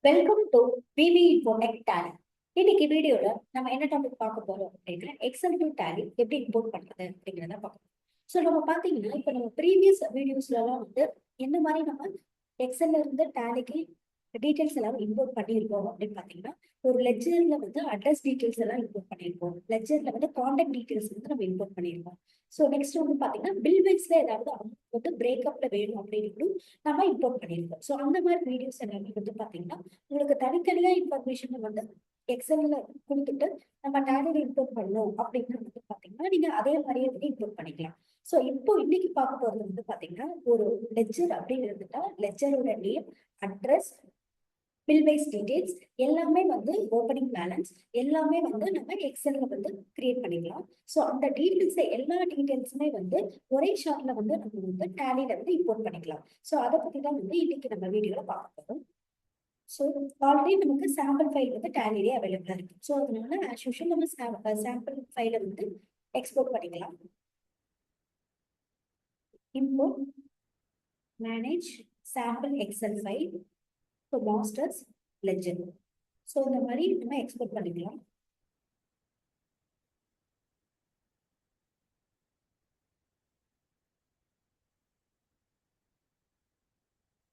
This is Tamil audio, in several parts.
Welcome to VV Infotech Tally. இன்னைக்கு வீடியோல நம்ம என்ன டாபிக் பார்க்க போறோம் அப்படின்னா எக்ஸல் டு டேலி எப்படி இம்போர்ட் பண்றது அப்படிங்கிறத பார்க்கணும். ஸோ நம்ம பார்த்தீங்கன்னா இப்போ நம்ம ப்ரீவியஸ் வீடியோஸ்லாம் என்ன மாதிரி நம்ம எக்ஸல்ல இருந்து டேலிக்கு டீடைல்ஸ் எல்லாம் இம்போர்ட் பண்ணியிருக்கோம் அப்படின்னு பார்த்தீங்கன்னா ஒரு லெஜர்ல அட்ரஸ் டீடைல்ஸ் எல்லாம் இம்போர்ட் பண்ணியிருக்கோம். லெஜர்ல கான்டாக்ட் டீடைல்ஸ் நம்ம இம்போர்ட் பண்ணியிருக்கோம். ஸோ நெக்ஸ்ட் பார்த்தீங்கன்னா பில் வைஸ்ல ஏதாவது அமௌண்ட் பிரேக்கப்ல வேணும் அப்படின்னு நம்ம இம்போர்ட் பண்ணியிருக்கோம். ஸோ அந்த மாதிரி வீடியோஸ் எல்லாமே பார்த்தீங்கன்னா உங்களுக்கு தனித்தனியா இன்ஃபர்மேஷன் எக்ஸல்ல கொடுத்துட்டு நம்ம டேலியில இம்போர்ட் பண்ணணும் அப்படின்னு பாத்தீங்கன்னா நீங்க அதே மாதிரியே இம்போர்ட் பண்ணிக்கலாம். ஸோ இப்போ இன்னைக்கு பார்க்க போறது பாத்தீங்கன்னா ஒரு லெஜர் அப்படின்னு இருந்துட்டா லெஜரோட name, address, bill wise details எல்லாமே ஓப்பனிங் பேலன்ஸ் எல்லாமே நம்ம எக்ஸல்ல கிரியேட் பண்ணிக்கலாம். ஸோ அந்த டீடைல்ஸ் எல்லா டீடைல்ஸுமே ஒரே ஷாட்ல நம்ம டேலியில இம்போர்ட் பண்ணிக்கலாம். ஸோ அதை பத்தி தான் இன்னைக்கு நம்ம வீடியோல பார்க்க போறோம். ஸோ ஆல்ரெடி நமக்கு சாம்பிள் ஃபைல் டேலிலே அவைலபிளா இருக்கு. ஸோ அதனால ஆஸ் யூஷுவல் நம்ம சாம்பிள் ஃபைலை எக்ஸ்போர்ட் பண்ணிக்கலாம். Import manage sample Excel file so masters ledger. So இந்த மாதிரி நம்ம எக்ஸ்போர்ட் பண்ணிக்கலாம்.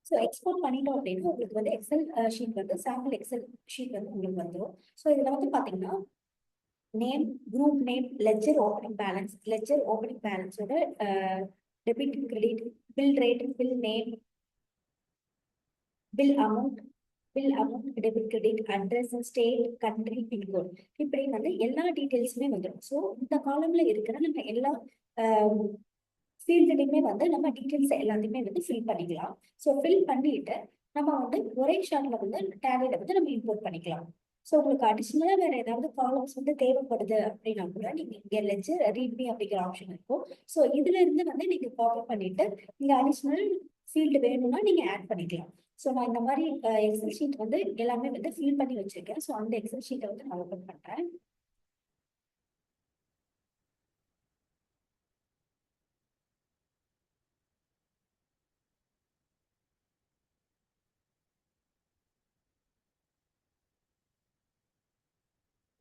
ஸோ எக்ஸ்போர்ட் பண்ணிட்டோம் அப்படின்னா உங்களுக்கு Excel sheet sample Excel sheet உங்களுக்கு வந்துடும். ஸோ இதில் பார்த்தீங்கன்னா name, group name, ledger opening balance, ledger opening பேலன்ஸோட debit, credit, bill rate, bill name, bill amount, debit, credit, address, state, country, pincode இப்படி எல்லா டீட்டெயில்ஸுமே வந்துடும். ஸோ இந்த காலம்ல இருக்கிற நம்ம எல்லா ஃபீல்டுலையுமே நம்ம டீட்டெயில்ஸ் எல்லாத்தையுமே ஃபில் பண்ணிக்கலாம். ஸோ ஃபில் பண்ணிட்டு நம்ம ஒரே ஷாட்ல டேலியில நம்ம இம்போர்ட் பண்ணிக்கலாம். ஸோ உங்களுக்கு அடிஷனலா வேற ஏதாவது காலம்ஸ் தேவைப்படுது அப்படின்னா கூட நீங்க இங்க லெஜர் ரீட்மி அப்படிங்கிற ஆப்ஷன் இருக்கும். ஸோ இதுல இருந்து நீங்க காப்பி பண்ணிட்டு நீங்க அடிஷனல் ஃபீல்டு வேணும்னா நீங்க ஆட் பண்ணிக்கலாம். ஸோ நான் இந்த மாதிரி எக்ஸல் ஷீட் எல்லாமே ஃபில் பண்ணி வச்சிருக்கேன். ஸோ அந்த எக்ஸல் ஷீட்டை நான் ஓப்பன் பண்றேன்.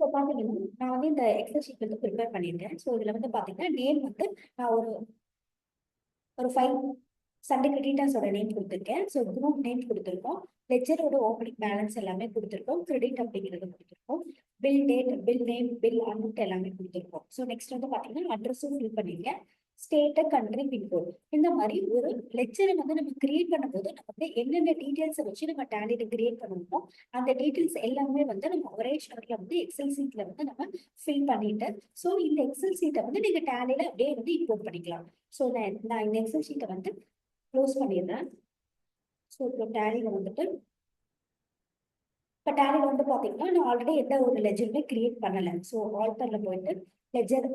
ஸோ பார்த்தீங்கன்னா நான் இந்த எக்ஸல் ஷீட் ப்ரிப்பேர் பண்ணியிருக்கேன். ஸோ இதில் பார்த்தீங்கன்னா நேம் நான் ஒரு 5 சண்டே கிரெடிட்டர்ஸோட நேம் கொடுத்துருக்கேன். ஸோ குரூப் நேம் கொடுத்துருக்கோம். லெஜரோட ஓப்பனிங் பேலன்ஸ் எல்லாமே கொடுத்துருக்கோம். கிரெடிட் அப்படிங்கிறது கொடுத்துருக்கோம். Bill date, bill name, bill amount எல்லாமே கொடுத்துருக்கோம். ஸோ நெக்ஸ்ட் பார்த்தீங்கன்னா அட்ரஸும் ஃபில் பண்ணியிருக்கேன். ஸ்டேட்டு, கண்ட்ரி, பின்கோட் இந்த மாதிரி ஒரு லெக்சரை நம்ம கிரியேட் பண்ணும்போது நம்ம என்னென்ன டீடைல்ஸை வச்சு நம்ம டேலியில கிரியேட் பண்ணணுமோ அந்த டீடைல்ஸ் எல்லாமே நம்ம ஒரே ஷாட்ல எக்ஸல் சீட்ல நம்ம ஃபில் பண்ணிட்டு ஸோ இந்த எக்ஸல் சீட்டை நீங்க டேலியில அப்படியே இம்போர்ட் பண்ணிக்கலாம். ஸோ நான் இந்த எக்ஸல் ஷீட்டை க்ளோஸ் பண்ணிடுறேன். ஸோ இப்போ டேலியில இப்போ டேலியில பார்த்தீங்கன்னா நான் ஆல்ரெடி எந்த ஒரு லெஜருமே கிரியேட் பண்ணலை. ஸோ ஆல்டர்ல போயிட்டு லெஜர்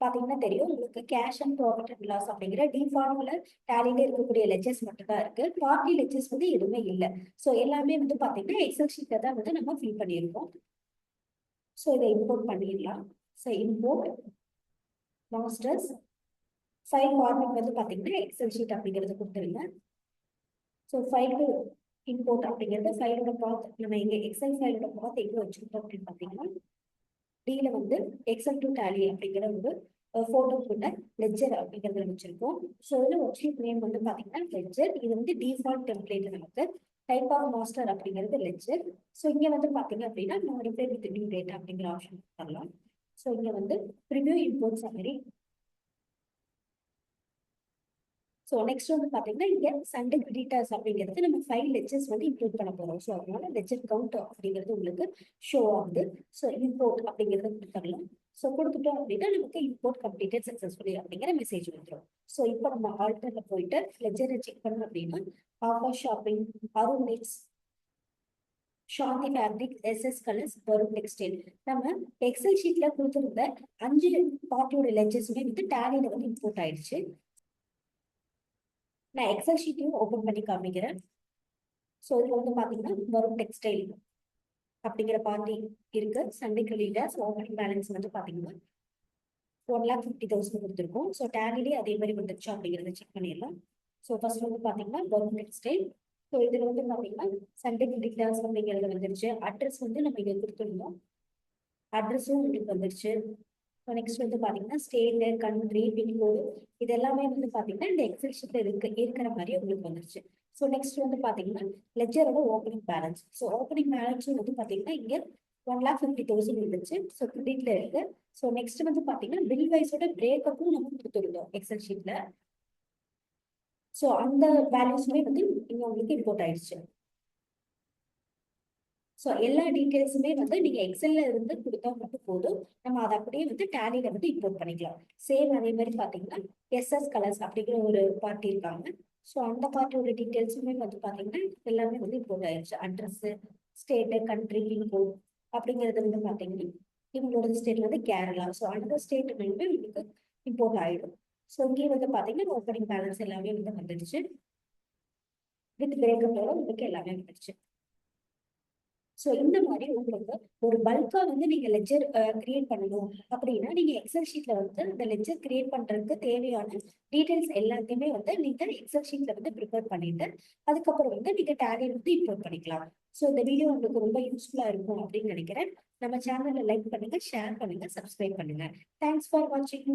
பாத்தீங்கன்னா தெரியும் உங்களுக்கு cash and profit and loss அப்படிங்கிற டிஃபால்ட்ல டேலியில இருக்கக்கூடிய லெஜர்ஸ் மட்டும் தான் இருக்கு. பார்ட்டி லெஜர்ஸ் எதுவுமே இல்லை. ஸோ எல்லாமே பாத்தீங்கன்னா எக்ஸல் ஷீட்டை தான் நம்ம ஃபில் பண்ணியிருக்கோம். ஸோ இதை இம்போர்ட் பண்ணிடலாம். So import masters file format பாத்தீங்கன்னா எக்ஸல் ஷீட் அப்படிங்கிறது கொடுத்துருங்க. ஸோ ஃபைல் இம்போர்ட் அப்படிங்கிறது ஃபைலோட பாத் நம்ம எங்க எக்ஸல் ஃபைலோட பாத் எங்க வச்சிருக்கோம் அப்படின்னு பாத்தீங்கன்னா டில எக்ஸல் டு டேலி அப்படிங்கிற ஒரு போட்டோ கூட லெஜர் அப்படிங்கிறத வச்சிருக்கோம். ஸோ இதுல ஒர்க்ஷீட் நேம் பாத்தீங்கன்னா லெஜர். இது டிஃபால்ட் டெம்ப்ளேட் நமக்கு டைப் ஆஃப் மாஸ்டர் அப்படிங்கிறது லெஜர். ஸோ இங்க பாத்தீங்க அப்படின்னா மாடிஃபை வித் நியூ டேட்டா அப்படிங்கிற ஆப்ஷன் பண்ணலாம். ஸோ இங்க preview import summary. So next பாத்தீங்கன்னா இங்க சண்டே கிரெடிட்டர்ஸ் அப்படிங்கிறது நம்ம 5 லெஜர்ஸ் இன்க்ளூட் பண்ண போறோம். ஸோ அதனால லெஜர் கவுண்ட் அப்படிங்கிறது உங்களுக்கு ஷோ ஆகுது. ஸோ இம்போர்ட் அப்படிங்கிறத கொடுத்துடலாம். ஸோ கொடுத்துட்டோம் அப்படின்னா நமக்கு இம்போர்ட் கம்ப்ளீட்டட் சக்சஸ்ஃபுல்லி அப்படிங்கிற மெசேஜ் வந்துடும். ஸோ இப்போ நம்ம ஆல்டர்ல போயிட்டு லெஜரை செக் பண்ணோம் அப்படின்னா ஆஃபா shopping, Arun nets, Shanthi fabric, SS colours, Varun textile நம்ம எக்ஸல் ஷீட்ல கொடுத்துருந்த 5 பார்ட்டியோட லெஜர்ஸுமே டேலியில இம்போர்ட் ஆயிடுச்சு. நான் எக்ஸல் ஷீட்டையும் ஓபன் பண்ணி காமிக்கிறேன். ஸோ இதுல பாத்தீங்கன்னா வருண் டெக்ஸ்டைல் அப்படிங்கிற பார்ட்டி இருக்கு. சண்டே கிரெடிட்டர்ஸ் ஓப்பனிங் பேலன்ஸ் பாத்தீங்கன்னா 1,50,000 கொடுத்துருக்கோம். ஸோ டேலிலே அதே மாதிரி வந்துருச்சு அப்படிங்கிறத செக் பண்ணிடலாம். ஸோ ஃபர்ஸ்ட் பாத்தீங்கன்னா வருண் டெக்ஸ்டைல் ஸோ இதுல வந்து பாத்தீங்கன்னா சன்டைம் டீட்டெயில்ஸ் அப்படிங்கிறது வந்துருச்சு. அட்ரஸ் வந்து நம்ம இங்க கொடுத்துருந்தோம், அட்ரஸும் உங்களுக்கு வந்துருச்சு. நெக்ஸ்ட் வந்து பாத்தீங்கன்னா ஸ்டேட், கண்ட்ரி, பின்கோடு இது எல்லாமே வந்து பாத்தீங்கன்னா இந்த எக்ஸல் ஷீட்ல இருக்கிற மாதிரி உங்களுக்கு வந்துருச்சு. ஸோ நெக்ஸ்ட் வந்து பாத்தீங்கன்னா லெட்ஜரோட ஓப்பனிங் பேலன்ஸ். ஸோ ஓப்பனிங் பேலன்ஸும் வந்து பாத்தீங்கன்னா இங்க 1,50,000 இருந்துச்சு. ஸோ கிரெடிட்ல இருக்கு. ஸோ நெக்ஸ்ட் வந்து பாத்தீங்கன்னா பில் வைஸோட பிரேக்கப்பும் நம்ம கொடுத்துருந்தோம் எக்ஸல் ஷீட்ல. ஸோ அந்த வேல்யூஸுமே வந்து இங்க உங்களுக்கு இம்போர்ட் ஆயிடுச்சு. ஸோ எல்லா டீட்டெயில்ஸுமே வந்து நீங்க எக்ஸல்ல இருந்து கொடுத்தா மட்டும் போதும். நம்ம அதை அப்படியே வந்து டேலியில வந்து இம்போர்ட் பண்ணிக்கலாம். சேம் அதே மாதிரி பாத்தீங்கன்னா எஸ்எஸ் கலர்ஸ் அப்படிங்கிற ஒரு பார்ட்டி இருக்காங்க. ஸோ அந்த பார்ட்டியோட டீட்டெயில்ஸுமே வந்து பாத்தீங்கன்னா எல்லாமே வந்து இம்போர்ட் ஆயிடுச்சு. அட்ரஸ், ஸ்டேட்டு, கண்ட்ரி, பின்கோட் அப்படிங்கிறது வந்து பாத்தீங்கன்னா இவங்களோட ஸ்டேட் வந்து கேரளா. ஸோ அந்த ஸ்டேட் வந்து உங்களுக்கு இம்போர்ட் ஆயிடும். ஸோ இங்கே வந்து பாத்தீங்கன்னா ஓப்பனிங் பேலன்ஸ் எல்லாமே வந்து வந்துடுச்சு. வித் பிரேக்கப்போட உங்களுக்கு எல்லாமே வந்துடுச்சு. ஸோ இந்த மாதிரி உங்களுக்கு ஒரு பல்கா வந்து நீங்க லெட்ஜர் கிரியேட் பண்ணணும் அப்படின்னா நீங்க எக்ஸல் ஷீட்ல வந்து இந்த லெட்ஜர் கிரியேட் பண்றதுக்கு தேவையான டீடைல்ஸ் எல்லாத்தையுமே வந்து நீங்க எக்ஸல் ஷீட்ல வந்து ப்ரிப்பேர் பண்ணிட்டு அதுக்கப்புறம் வந்து நீங்க டேலி வந்து இம்போர்ட் பண்ணிக்கலாம். ஸோ இந்த வீடியோ உங்களுக்கு ரொம்ப யூஸ்ஃபுல்லா இருக்கும் அப்படின்னு நினைக்கிறேன். நம்ம சேனலை லைக் பண்ணுங்க, ஷேர் பண்ணுங்க, சப்ஸ்கிரைப் பண்ணுங்க. தேங்க்ஸ் ஃபார் வாட்சிங்.